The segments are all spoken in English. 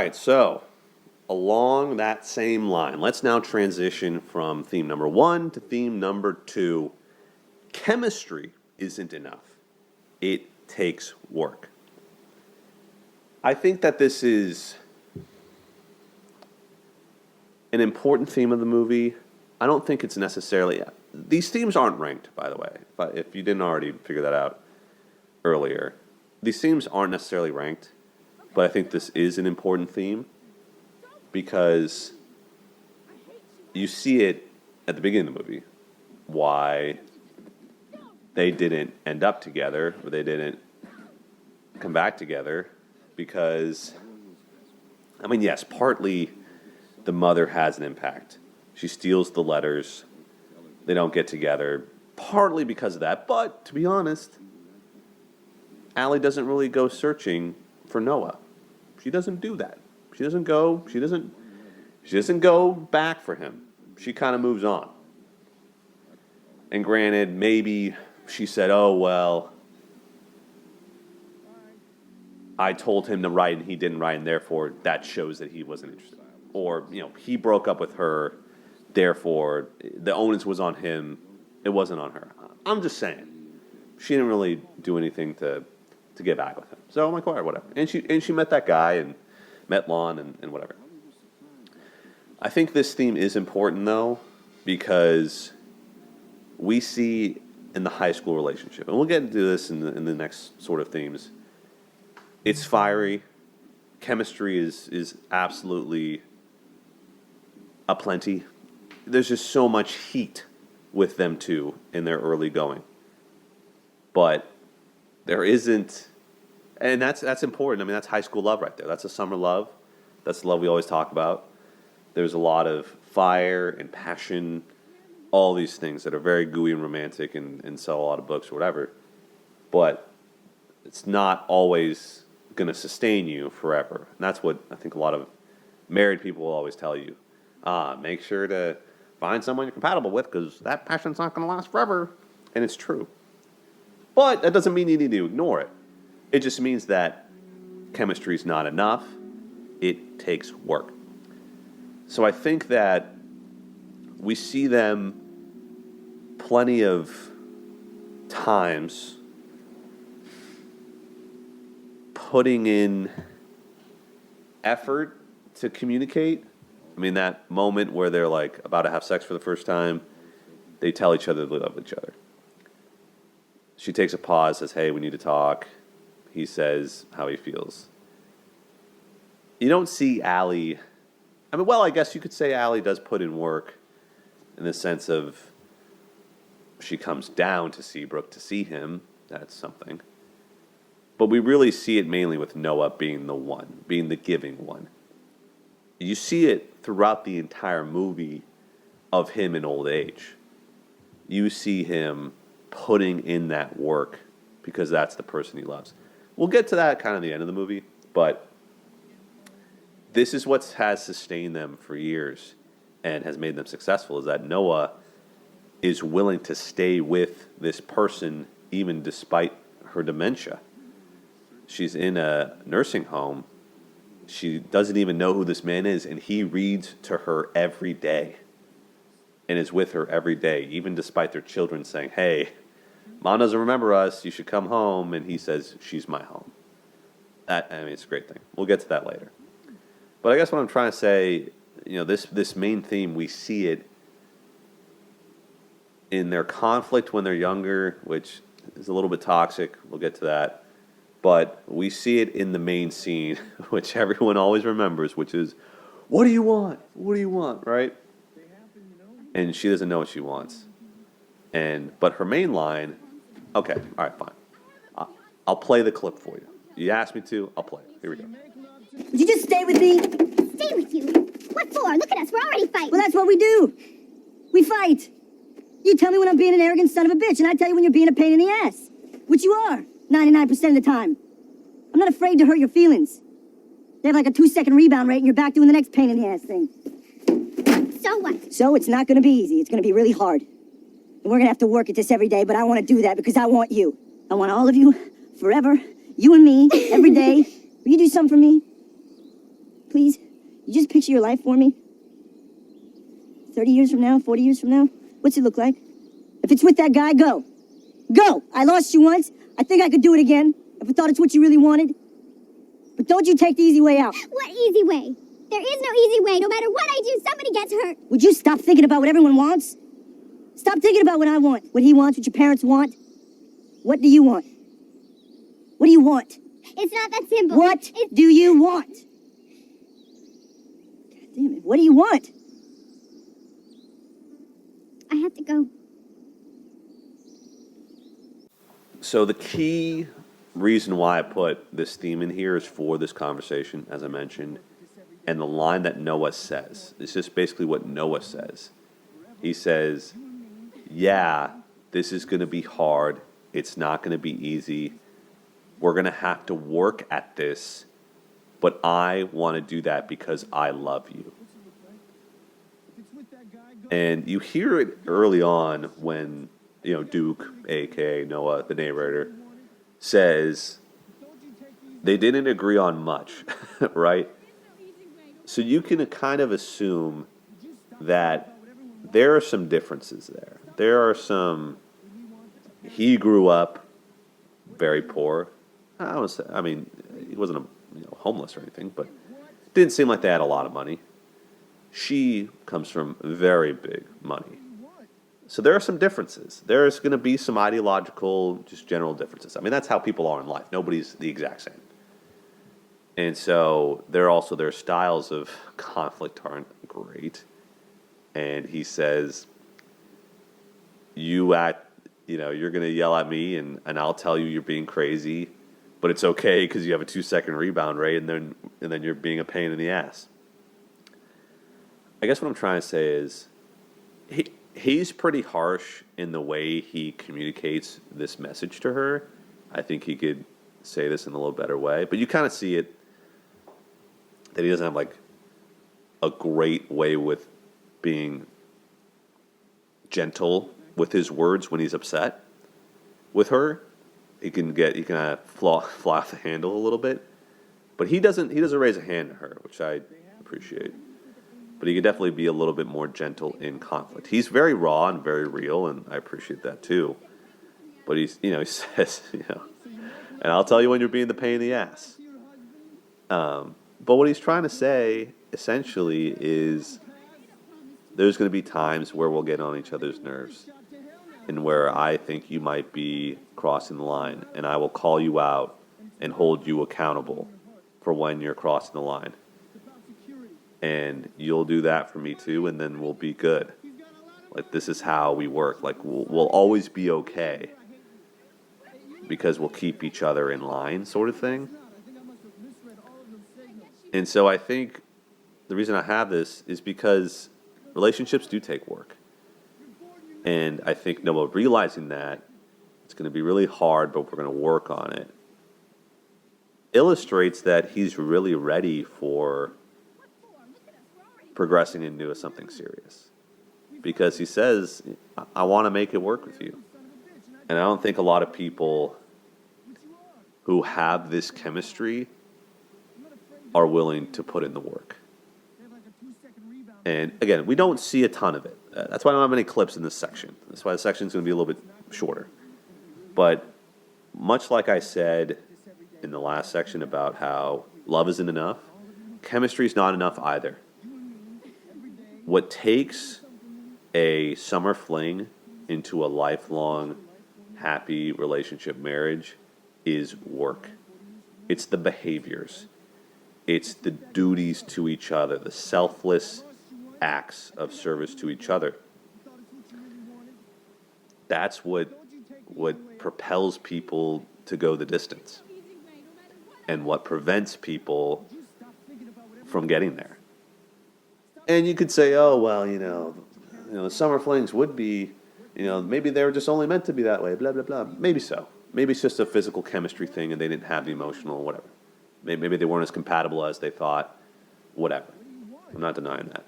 right, so along that same line, let's now transition from theme number 1 to theme number 2. Chemistry isn't enough. It takes work. I think that this is an important theme of the movie. I don't think it's necessarily... These themes aren't ranked, by the way, if you didn't already figure that out earlier. These themes aren't necessarily ranked, but I think this is an important theme because you see it at the beginning of the movie, why they didn't end up together, or they didn't come back together, because, I mean, yes, partly the mother has an impact. She steals the letters. They don't get together, partly because of that. But, to be honest, Allie doesn't really go searching for Noah. She doesn't do that. She doesn't go back for him. She kind of moves on. And granted, maybe she said, oh, well, I told him to write and he didn't write, and therefore that shows that he wasn't interested. Or, he broke up with her, therefore the onus was on him, it wasn't on her. I'm just saying. She didn't really do anything to get back with him. So I'm like, all right, whatever. And she met that guy and met Lon and whatever. I think this theme is important, though, because we see in the high school relationship, and we'll get into this in the next sort of themes, it's fiery. Chemistry is absolutely aplenty. There's just so much heat with them two in their early going. But there isn't, and that's important. I mean, that's high school love right there. That's a summer love. That's the love we always talk about. There's a lot of fire and passion, all these things that are very gooey and romantic and sell a lot of books or whatever. But it's not always going to sustain you forever. And that's what I think a lot of married people will always tell you. Make sure to find someone you're compatible with, because that passion's not going to last forever. And it's true. But that doesn't mean you need to ignore it. It just means that chemistry is not enough. It takes work. So I think that we see them plenty of times putting in effort to communicate. I mean, that moment where they're like about to have sex for the first time, they tell each other they love each other. She takes a pause, says, hey, we need to talk. He says how he feels. You don't see Allie... I mean, well, I guess you could say Allie does put in work in the sense of she comes down to Seabrook to see him. That's something. But we really see it mainly with Noah being the one, being the giving one. You see it throughout the entire movie of him in old age. You see him putting in that work because that's the person he loves. We'll get to that kind of the end of the movie, but this is what has sustained them for years and has made them successful, is that Noah is willing to stay with this person even despite her dementia. She's in a nursing home. She doesn't even know who this man is, and he reads to her every day and is with her every day, even despite their children saying, hey, Mom doesn't remember us, you should come home, and he says, she's my home. It's a great thing. We'll get to that later. But I guess what I'm trying to say, this main theme, we see it in their conflict when they're younger, which is a little bit toxic. We'll get to that. But we see it in the main scene, which everyone always remembers, which is, what do you want? What do you want, right? And she doesn't know what she wants. But her main line, okay, all right, fine. I'll play the clip for you. You asked me to, I'll play it. Here we go. Would you just stay with me? Stay with you? What for? Look at us, we're already fighting. Well, that's what we do. We fight. You tell me when I'm being an arrogant son of a bitch, and I tell you when you're being a pain in the ass. Which you are, 99% of the time. I'm not afraid to hurt your feelings. They have like a 2-second rebound rate, and you're back doing the next pain in the ass thing. So what? So it's not going to be easy. It's going to be really hard. And we're going to have to work at this every day, but I want to do that because I want you. I want all of you, forever, you and me, every day. Will you do something for me? Please, you just picture your life for me. 30 years from now, 40 years from now, what's it look like? If it's with that guy, go. Go! I lost you once. I think I could do it again, if I thought it's what you really wanted. But don't you take the easy way out. What easy way? There is no easy way. No matter what I do, somebody gets hurt. Would you stop thinking about what everyone wants? Stop thinking about what I want, what he wants, what your parents want. What do you want? What do you want? It's not that simple. What do you want? God damn it, what do you want? I have to go. So the key reason why I put this theme in here is for this conversation, as I mentioned, and the line that Noah says. It's just basically what Noah says. He says, yeah, this is going to be hard. It's not going to be easy. We're going to have to work at this, but I want to do that because I love you. And you hear it early on when, Duke, a.k.a. Noah, the narrator, says they didn't agree on much, right? So you can kind of assume that there are some differences there. There are some, he grew up very poor. I mean, he wasn't homeless or anything, but it didn't seem like they had a lot of money. She comes from very big money. So there are some differences. There's going to be some ideological, just general differences. I mean, that's how people are in life. Nobody's the exact same. And so their styles of conflict aren't great. And he says, you're going to yell at me and I'll tell you you're being crazy, but it's okay because you have a 2-second rebound rate and then you're being a pain in the ass. I guess what I'm trying to say is he's pretty harsh in the way he communicates this message to her. I think he could say this in a little better way, but you kind of see it that he doesn't have like a great way with being gentle with his words when he's upset with her. He can fly off the handle a little bit, but he doesn't raise a hand to her, which I appreciate. But he could definitely be a little bit more gentle in conflict. He's very raw and very real, and I appreciate that too. But he says, and I'll tell you when you're being the pain in the ass. But what he's trying to say, essentially, is there's going to be times where we'll get on each other's nerves and where I think you might be crossing the line, and I will call you out and hold you accountable for when you're crossing the line. And you'll do that for me too, and then we'll be good. Like, this is how we work. Like, we'll always be okay because we'll keep each other in line, sort of thing. And so I think the reason I have this is because relationships do take work. And I think Noah realizing that it's going to be really hard, but we're going to work on it, illustrates that he's really ready for progressing into something serious. Because he says, I want to make it work with you. And I don't think a lot of people who have this chemistry are willing to put in the work. And again, we don't see a ton of it. That's why I don't have many clips in this section. That's why the section is going to be a little bit shorter. But much like I said in the last section about how love isn't enough, chemistry is not enough either. What takes a summer fling into a lifelong, happy relationship marriage is work. It's the behaviors. It's the duties to each other, the selfless acts of service to each other. That's what propels people to go the distance and what prevents people from getting there. And you could say, oh, well, the summer flings would be, maybe they were just only meant to be that way, blah, blah, blah. Maybe so. Maybe it's just a physical chemistry thing and they didn't have the emotional, whatever. Maybe they weren't as compatible as they thought, whatever. I'm not denying that.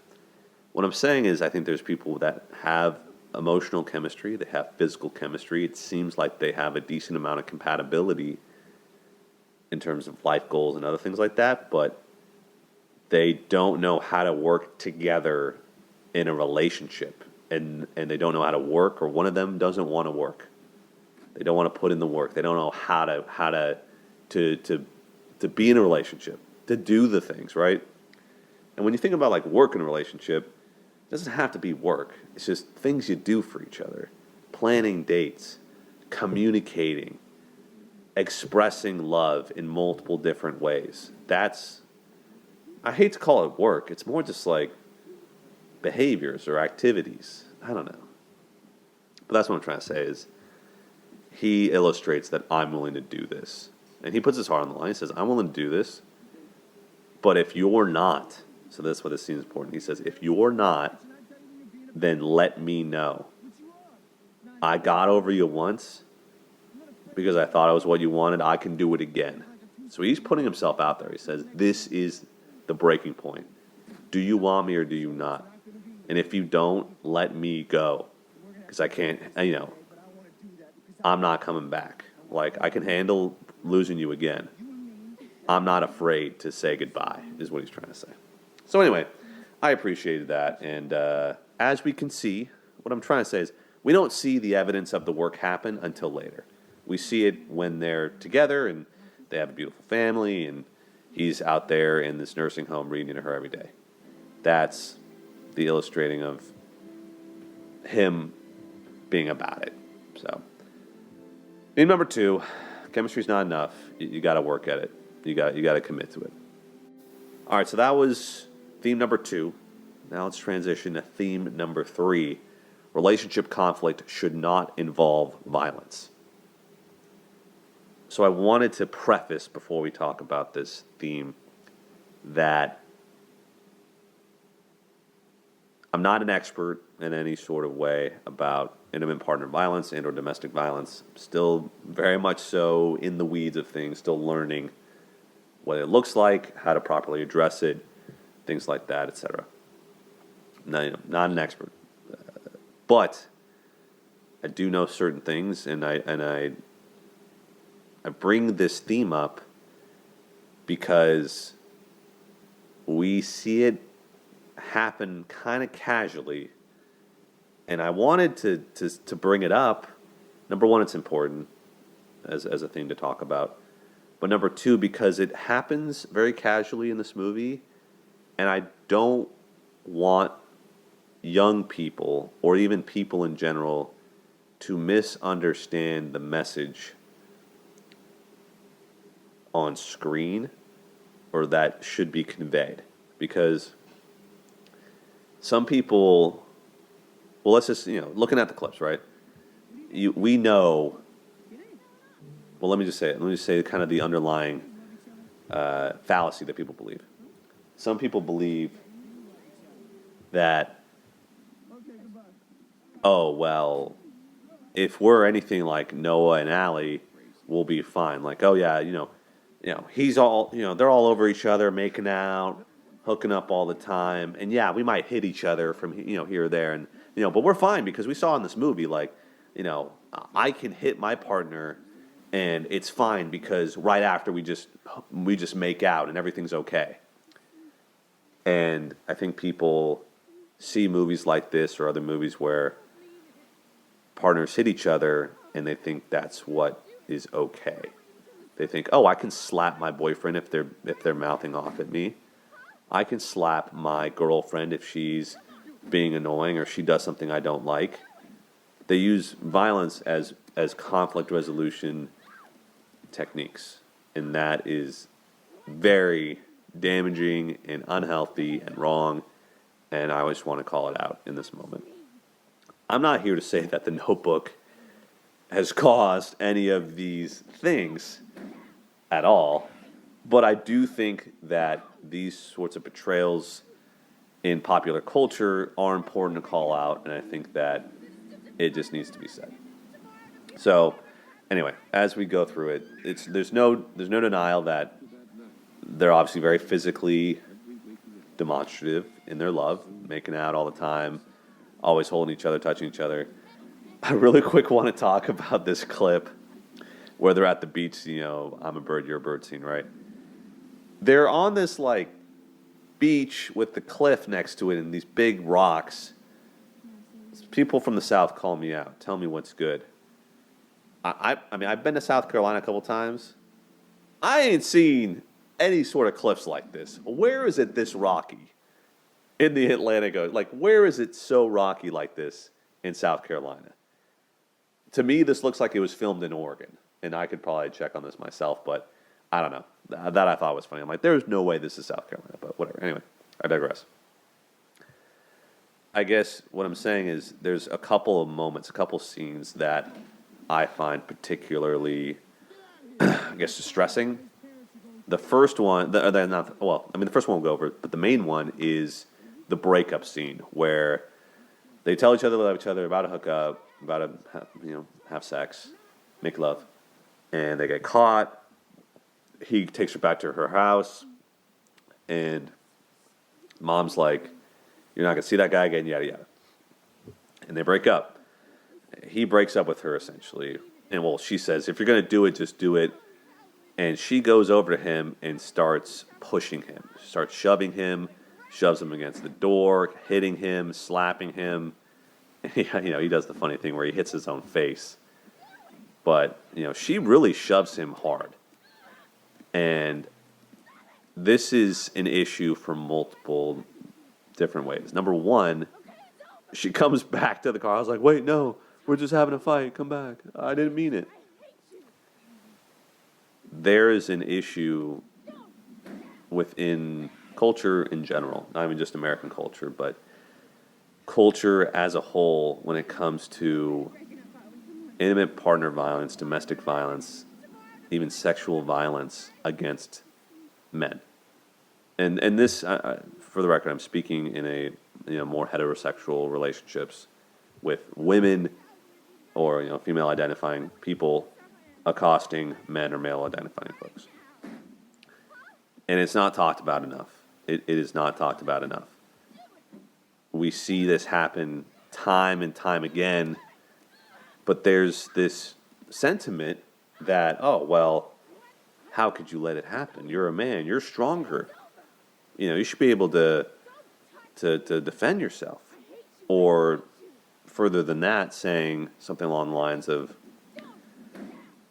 What I'm saying is I think there's people that have emotional chemistry, they have physical chemistry. It seems like they have a decent amount of compatibility in terms of life goals and other things like that, but they don't know how to work together in a relationship, and they don't know how to work, or one of them doesn't want to work. They don't want to put in the work. They don't know how to be in a relationship, to do the things, right? And when you think about like work in a relationship, it doesn't have to be work. It's just things you do for each other. Planning dates, communicating, expressing love in multiple different ways. I hate to call it work. It's more just like behaviors or activities. I don't know. But that's what I'm trying to say is he illustrates that I'm willing to do this. And he puts his heart on the line. He says, I'm willing to do this. But if you're not, so that's why this scene is important. He says, if you're not, then let me know. I got over you once because I thought it was what you wanted. I can do it again. So he's putting himself out there. He says, this is the breaking point. Do you want me or do you not? And if you don't, let me go. Because I can't, I'm not coming back. Like, I can handle losing you again. I'm not afraid to say goodbye, is what he's trying to say. So anyway, I appreciated that. And as we can see, what I'm trying to say is we don't see the evidence of the work happen until later. We see it when they're together and they have a beautiful family and he's out there in this nursing home reading to her every day. That's the illustrating of him being about it. So, theme number 2, chemistry's not enough. You got to work at it. You got to commit to it. All right, so that was theme number 2. Now let's transition to theme number 3. Relationship conflict should not involve violence. So I wanted to preface before we talk about this theme that I'm not an expert in any sort of way about intimate partner violence and or domestic violence. I'm still very much so in the weeds of things, still learning what it looks like, how to properly address it, things like that, etc. Not an expert. But I do know certain things, and I bring this theme up because we see it happen kind of casually, and I wanted to bring it up. Number one, it's important as a thing to talk about, but number 2, because it happens very casually in this movie, and I don't want young people or even people in general to misunderstand the message on screen or that should be conveyed. Because some people, well, let's just, looking at the clips, right? We know, well, let me just say it. Let me just say kind of the underlying fallacy that people believe. Some people believe that, oh, well, if we're anything like Noah and Allie, we'll be fine. Like, oh yeah, he's all, they're all over each other, making out, hooking up all the time, and yeah, we might hit each other from here or there, and but we're fine because we saw in this movie, like, I can hit my partner, and it's fine because right after we just make out and everything's okay. And I think people see movies like this or other movies where partners hit each other and they think that's what is okay. They think, oh, I can slap my boyfriend if they're mouthing off at me. I can slap my girlfriend if she's being annoying or she does something I don't like. They use violence as conflict resolution techniques, and that is very damaging and unhealthy and wrong, and I just want to call it out in this moment. I'm not here to say that The Notebook has caused any of these things at all, but I do think that these sorts of portrayals in popular culture are important to call out, and I think that it just needs to be said. So, anyway, as we go through it, there's no denial that they're obviously very physically demonstrative in their love, making out all the time, always holding each other, touching each other. I really quick want to talk about this clip where they're at the beach, I'm a bird, you're a bird scene, right? They're on this, like, beach with the cliff next to it and these big rocks. People from the South call me out. Tell me what's good. I mean, I've been to South Carolina a couple times. I ain't seen any sort of cliffs like this. Where is it this rocky in the Atlantic? Like, where is it so rocky like this in South Carolina? To me, this looks like it was filmed in Oregon. And I could probably check on this myself, but I don't know. That I thought was funny. I'm like, there's no way this is South Carolina, but whatever. Anyway, I digress. I guess what I'm saying is there's a couple of moments, a couple scenes that I find particularly, I guess, distressing. The first one, the first one we'll go over, but the main one is the breakup scene where they tell each other they love each other, about to hook up, about to have sex, make love, and they get caught. He takes her back to her house, and mom's like, "You're not gonna see that guy again," yada yada. And they break up. He breaks up with her essentially, and well, she says, "If you're gonna do it, just do it." And she goes over to him and starts pushing him, starts shoving him, shoves him against the door, hitting him, slapping him. He does the funny thing where he hits his own face. But she really shoves him hard. And this is an issue for multiple different ways. Number one, she comes back to the car. I was like, wait, no, we're just having a fight. Come back. I didn't mean it. There is an issue within culture in general, not even just American culture, but culture as a whole when it comes to intimate partner violence, domestic violence, even sexual violence against men. And this, for the record, I'm speaking in a more heterosexual relationships with women or female identifying people accosting men or male identifying folks. And it's not talked about enough. It is not talked about enough. We see this happen time and time again, but there's this sentiment that, oh, well, how could you let it happen? You're a man. You're stronger. You should be able to defend yourself. Or further than that, saying something along the lines of,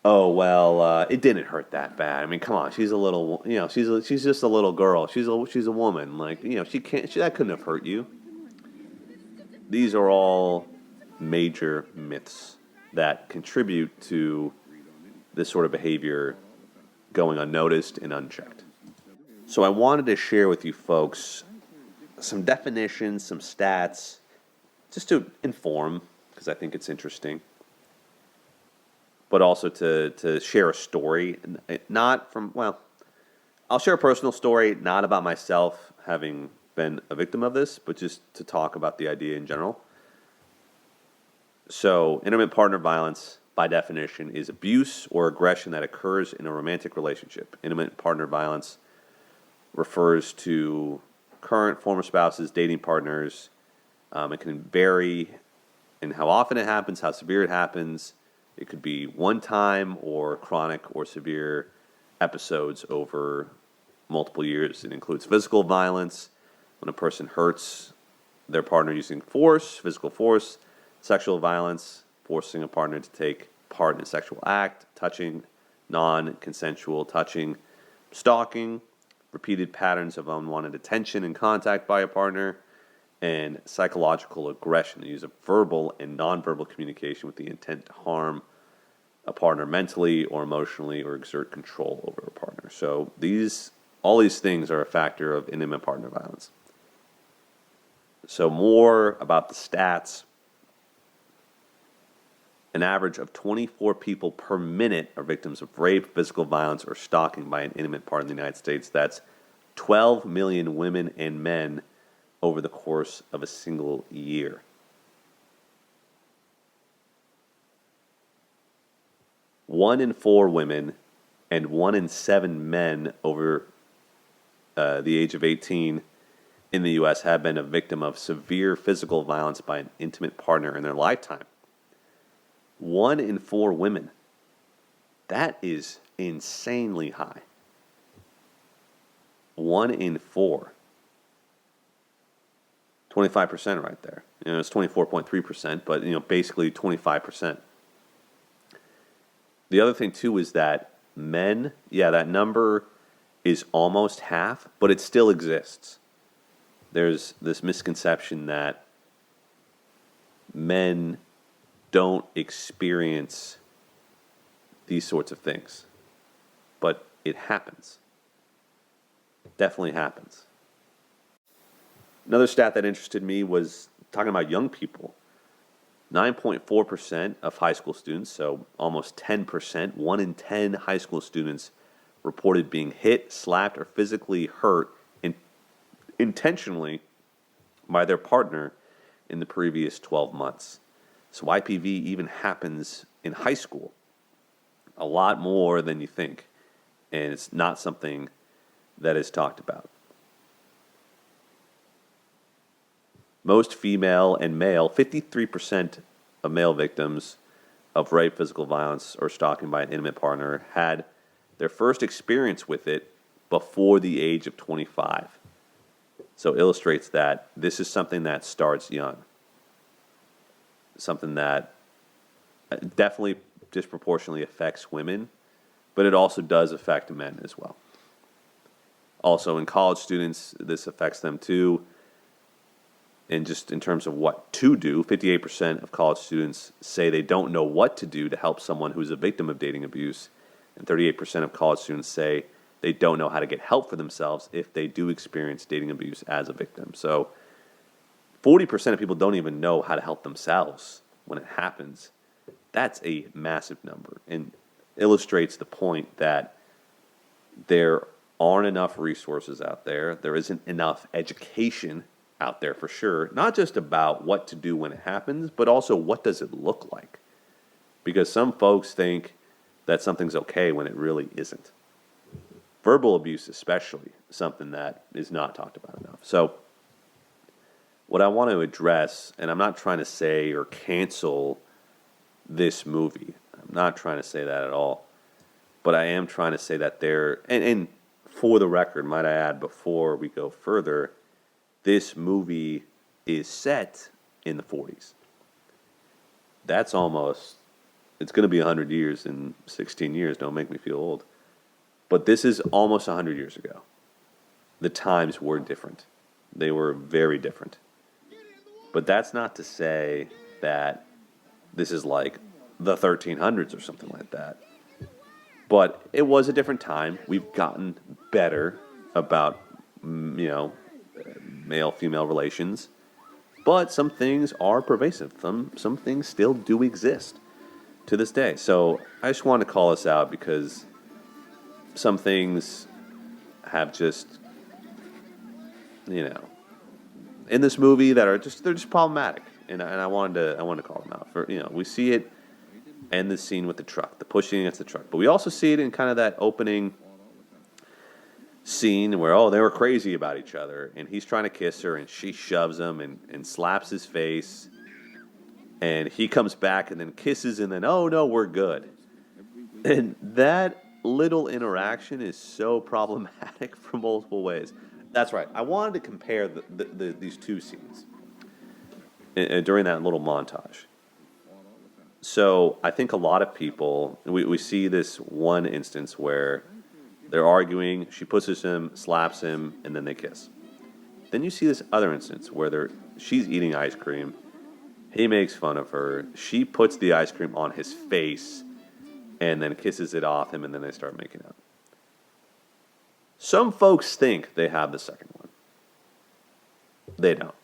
oh, well, it didn't hurt that bad. I mean, come on, she's a little, she's just a little girl. She's a woman. Like, that couldn't have hurt you. These are all major myths that contribute to this sort of behavior going unnoticed and unchecked. So I wanted to share with you folks some definitions, some stats, just to inform, because I think it's interesting, but also to share a story, not from, I'll share a personal story, not about myself having been a victim of this, but just to talk about the idea in general. So, intimate partner violence, by definition, is abuse or aggression that occurs in a romantic relationship. Intimate partner violence refers to current, former spouses, dating partners. It can vary in how often it happens, how severe it happens. It could be one time or chronic or severe episodes over multiple years. It includes physical violence, when a person hurts their partner using force, physical force, sexual violence, forcing a partner to take part in a sexual act, touching, non-consensual touching, stalking, repeated patterns of unwanted attention and contact by a partner, and psychological aggression, the use of verbal and nonverbal communication with the intent to harm a partner mentally or emotionally or exert control over a partner. So all these things are a factor of intimate partner violence. So more about the stats. An average of 24 people per minute are victims of rape, physical violence, or stalking by an intimate partner in the United States. That's 12 million women and men over the course of a single year. One in 4 women and 1 in 7 men over the age of 18 in the U.S. have been a victim of severe physical violence by an intimate partner in their lifetime. 1 in 4 women. That is insanely high. 1 in 4. 25% right there. It's 24.3%, but basically 25%. The other thing too is that men, that number is almost half, but it still exists. There's this misconception that men don't experience these sorts of things, but it happens. It definitely happens. Another stat that interested me was talking about young people. 9.4% of high school students, so almost 10%, 1 in 10 high school students reported being hit, slapped, or physically hurt intentionally by their partner in the previous 12 months. So YPV even happens in high school a lot more than you think, and it's not something that is talked about. Most female and male, 53% of male victims of rape, physical violence, or stalking by an intimate partner had their first experience with it before the age of 25. So it illustrates that this is something that starts young. Something that definitely disproportionately affects women, but it also does affect men as well. Also, in college students, this affects them too. And just in terms of what to do, 58% of college students say they don't know what to do to help someone who's a victim of dating abuse. And 38% of college students say they don't know how to get help for themselves if they do experience dating abuse as a victim. So 40% of people don't even know how to help themselves when it happens. That's a massive number and illustrates the point that there aren't enough resources out there. There isn't enough education out there for sure, not just about what to do when it happens, but also what does it look like? Because some folks think that something's okay when it really isn't. Verbal abuse especially, something that is not talked about enough. So what I want to address, and I'm not trying to say or cancel this movie. I'm not trying to say that at all. But I am trying to say that and for the record, might I add, before we go further, this movie is set in the 40s. That's it's going to be 100 years in 16 years. Don't make me feel old. But this is almost 100 years ago. The times were different. They were very different. But that's not to say that this is like the 1300s or something like that. But it was a different time. We've gotten better about, male-female relations. But some things are pervasive. Some things still do exist to this day. So I just want to call this out because some things have just, in this movie that they're just problematic. And I wanted to call them out. We see it in the scene with the truck, the pushing against the truck. But we also see it in kind of that opening scene where, they were crazy about each other. And he's trying to kiss her, and she shoves him and slaps his face. And he comes back and then kisses, and then, oh, no, we're good. And that little interaction is so problematic for multiple ways. That's right. I wanted to compare these two scenes during that little montage. So I think a lot of people, we see this one instance where they're arguing, she pushes him, slaps him, and then they kiss. Then you see this other instance where she's eating ice cream, he makes fun of her, she puts the ice cream on his face, and then kisses it off him, and then they start making out. Some folks think they have the second one. They don't.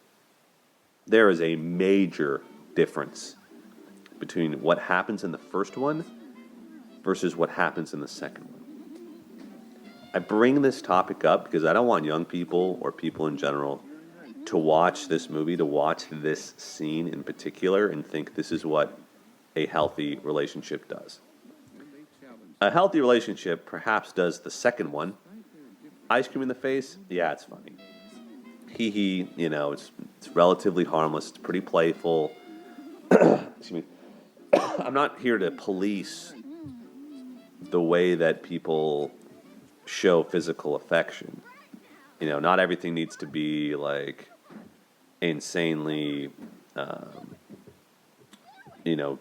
There is a major difference between what happens in the first one versus what happens in the second one. I bring this topic up because I don't want young people or people in general to watch this movie, to watch this scene in particular, and think this is what a healthy relationship does. A healthy relationship perhaps does the second one. Ice cream in the face, yeah, it's funny. It's relatively harmless. It's pretty playful. Excuse me. I'm not here to police the way that people show physical affection. Not everything needs to be like, insanely, you know,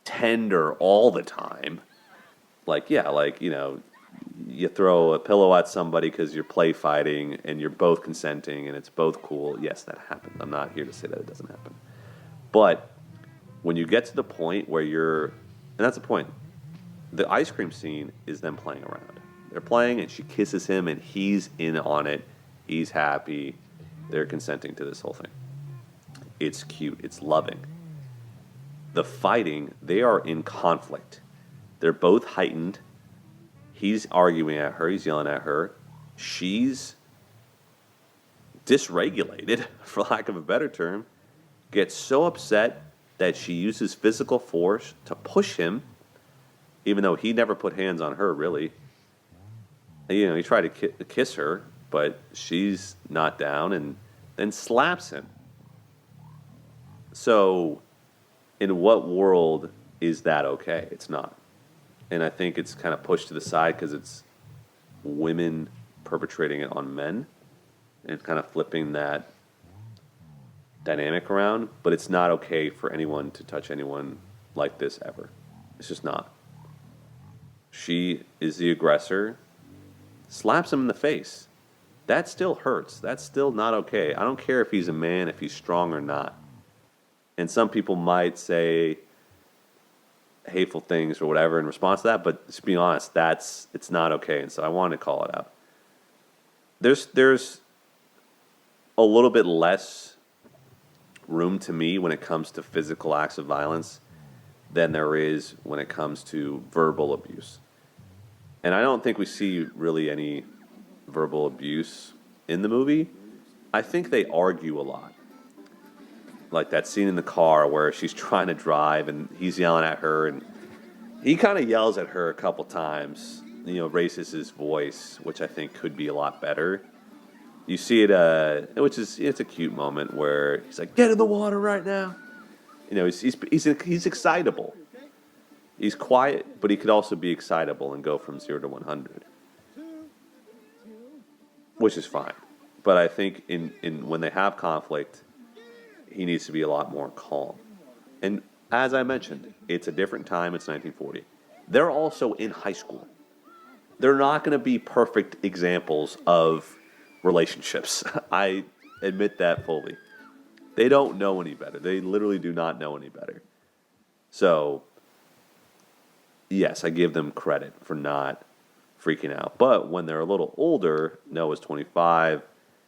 tender all the time. Like, yeah, like, you know, you throw a pillow at somebody because you're play fighting and you're both consenting and it's both cool. Yes, that happens. I'm not here to say that it doesn't happen. But when you get to the point where and that's the point, the ice cream scene is them playing around. They're playing and she kisses him and he's in on it. He's happy. They're consenting to this whole thing. It's cute. It's loving. The fighting, they are in conflict. They're both heightened. He's arguing at her. He's yelling at her. She's dysregulated, for lack of a better term, gets so upset that she uses physical force to push him, even though he never put hands on her, really. You know, he tried to kiss her, but she's not down and then slaps him. So, in what world is that okay? It's not. And I think it's kind of pushed to the side because it's women perpetrating it on men and kind of flipping that dynamic around. But it's not okay for anyone to touch anyone like this ever. It's just not. She is the aggressor, slaps him in the face. That still hurts. That's still not okay. I don't care if he's a man, if he's strong or not. And some people might say hateful things or whatever in response to that, but to be honest, it's not okay. And so I wanted to call it out. There's a little bit less room to me when it comes to physical acts of violence than there is when it comes to verbal abuse. And I don't think we see really any verbal abuse in the movie. I think they argue a lot. Like that scene in the car where she's trying to drive and he's yelling at her and he kind of yells at her a couple times, you know, raises his voice, which I think could be a lot better. You see it, it's a cute moment where he's like, "Get in the water right now." You know, he's excitable. He's quiet, but he could also be excitable and go from 0 to 100, which is fine. But I think in when they have conflict, he needs to be a lot more calm. And as I mentioned, it's a different time. It's 1940. They're also in high school. They're not going to be perfect examples of relationships. I admit that fully. They don't know any better. They literally do not know any better. So, yes, I give them credit for not freaking out. But when they're a little older, Noah's 25,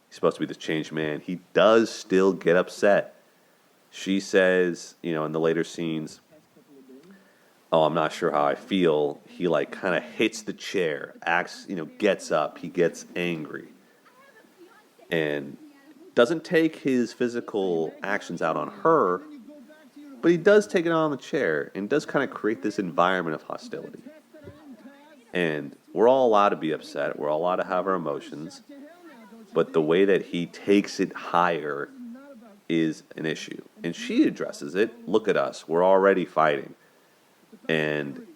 he's supposed to be this changed man. He does still get upset. She says, you know, in the later scenes, "Oh, I'm not sure how I feel." He like kind of hits the chair, acts, you know, gets up, he gets angry. And doesn't take his physical actions out on her, but he does take it out on the chair and does kind of create this environment of hostility. And we're all allowed to be upset. We're all allowed to have our emotions. But the way that he takes it higher is an issue. And she addresses it. Look at us. We're already fighting. And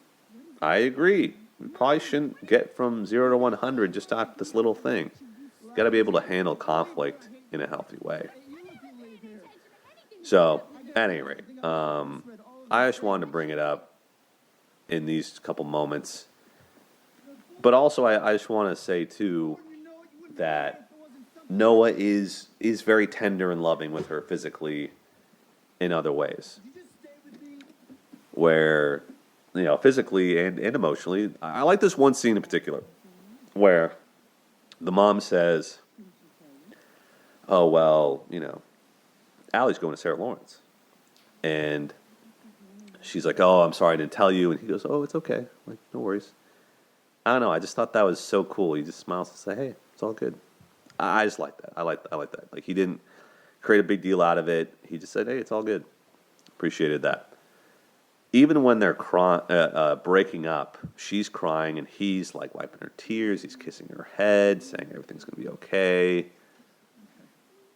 I agree. We probably shouldn't get from 0 to 100 just off this little thing. Got to be able to handle conflict in a healthy way. So, at any rate, I just wanted to bring it up in these couple moments. But also, I just want to say, too, that Noah is very tender and loving with her physically in other ways. Where, you know, physically and emotionally, I like this one scene in particular where the mom says, "Oh, well, you know, Allie's going to Sarah Lawrence." And she's like, "Oh, I'm sorry I didn't tell you." And he goes, "Oh, it's okay. Like, no worries." I don't know. I just thought that was so cool. He just smiles and says, "Hey, it's all good." I just like that. I like that. Like, he didn't create a big deal out of it. He just said, "Hey, it's all good." Appreciated that. Even when they're breaking up, she's crying and he's like wiping her tears. He's kissing her head, saying everything's going to be okay.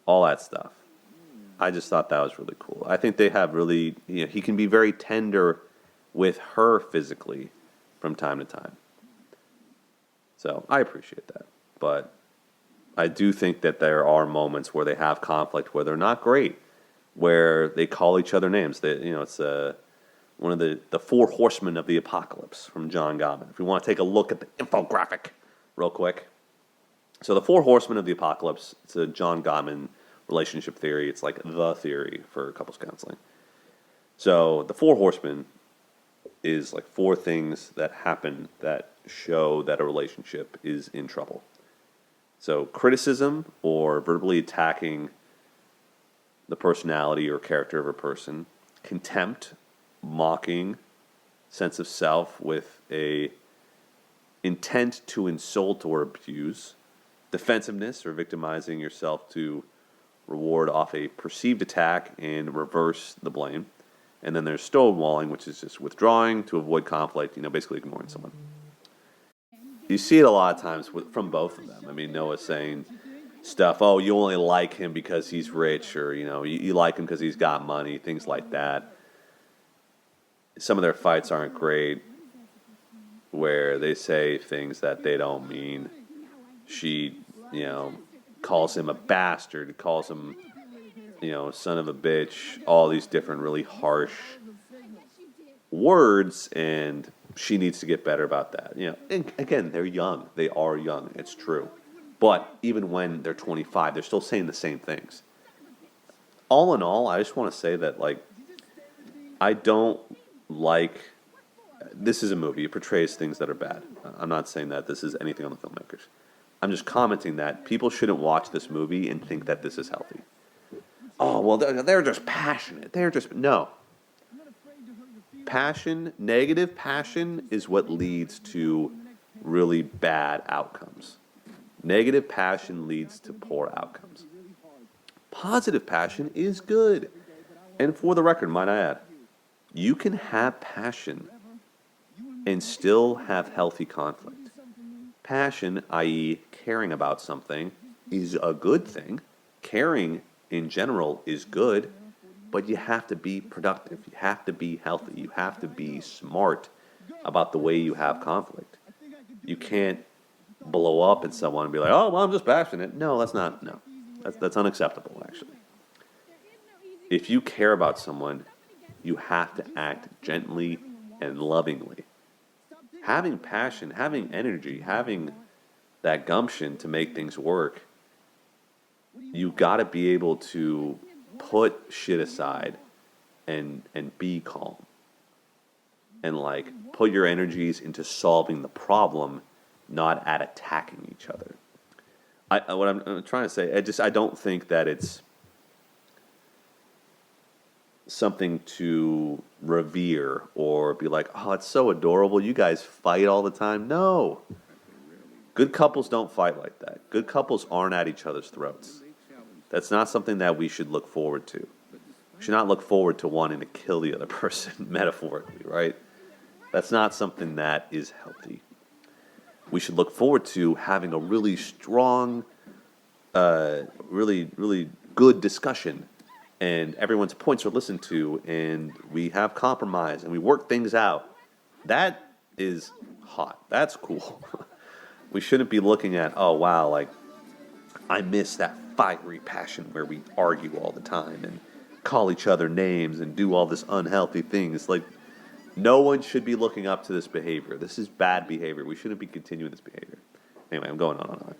All that stuff. I just thought that was really cool. I think they have really, you know, he can be very tender with her physically from time to time. So I appreciate that. But I do think that there are moments where they have conflict where they're not great, where they call each other names. It's one of the four horsemen of the apocalypse from John Gottman. If we want to take a look at the infographic real quick. So the four horsemen of the apocalypse, it's a John Gottman relationship theory. It's like the theory for couples counseling. So the four horsemen is like four things that happen that show that a relationship is in trouble. So criticism or verbally attacking the personality or character of a person, contempt, mocking, sense of self with a intent to insult or abuse, defensiveness or victimizing yourself to reward off a perceived attack and reverse the blame. And then there's stonewalling, which is just withdrawing to avoid conflict, basically ignoring someone. You see it a lot of times from both of them. I mean, Noah's saying stuff, oh, you only like him because he's rich, or, you like him because he's got money, things like that. Some of their fights aren't great, where they say things that they don't mean. She, calls him a bastard, calls him, son of a bitch, all these different really harsh words, and she needs to get better about that. And again, they're young. They are young. It's true. But even when they're 25, they're still saying the same things. All in all, I just want to say that, I don't like... This is a movie. It portrays things that are bad. I'm not saying that this is anything on the filmmakers. I'm just commenting that people shouldn't watch this movie and think that this is healthy. Oh, well, they're just passionate. No. Passion, negative passion, is what leads to really bad outcomes. Negative passion leads to poor outcomes. Positive passion is good. And for the record, might I add, you can have passion and still have healthy conflict. Passion, i.e. caring about something, is a good thing. Caring in general is good. But you have to be productive. You have to be healthy. You have to be smart about the way you have conflict. You can't blow up at someone and be like, oh, well, I'm just passionate. No, that's unacceptable, actually. If you care about someone, you have to act gently and lovingly. Having passion, having energy, having that gumption to make things work, you got to be able to put shit aside and be calm. And put your energies into solving the problem, not at attacking each other. What I'm trying to say, I don't think that it's something to revere or be like, oh, it's so adorable. You guys fight all the time. No. Good couples don't fight like that. Good couples aren't at each other's throats. That's not something that we should look forward to. We should not look forward to wanting to kill the other person, metaphorically, right? That's not something that is healthy. We should look forward to having a really strong, really, really good discussion, and everyone's points are listened to, and we have compromise, and we work things out. That is hot. That's cool. We shouldn't be looking at, oh, wow, I miss that fiery passion where we argue all the time and call each other names and do all this unhealthy things. No one should be looking up to this behavior. This is bad behavior. We shouldn't be continuing this behavior. Anyway, I'm going on and on.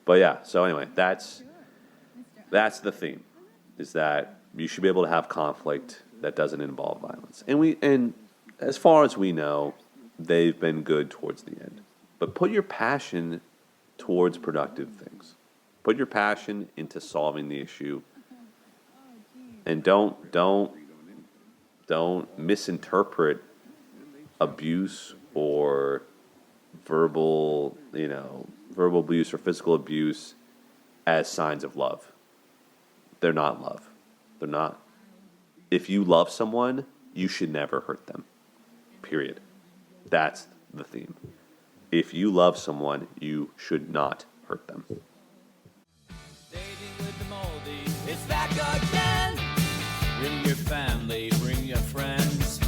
But yeah, so anyway, that's the theme, is that you should be able to have conflict that doesn't involve violence. And as far as we know, they've been good towards the end. But put your passion towards productive things. Put your passion into solving the issue, and don't misinterpret abuse or verbal abuse or physical abuse as signs of love. They're not love. They're not. If you love someone, you should never hurt them. Period. That's the theme. If you love someone, you should not hurt them. Dating with Demoldey, it's back again. Bring your family, bring your friends.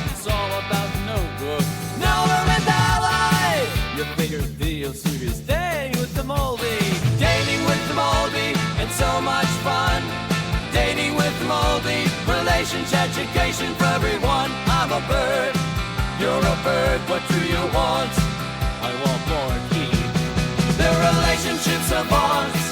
It's all about Notebook, Noah and Allie. Your favorite video series, Dating with Demoldey. vacation for everyone. I'm a bird, you're a bird, what do you want? I want more key. Their relationships are bonds,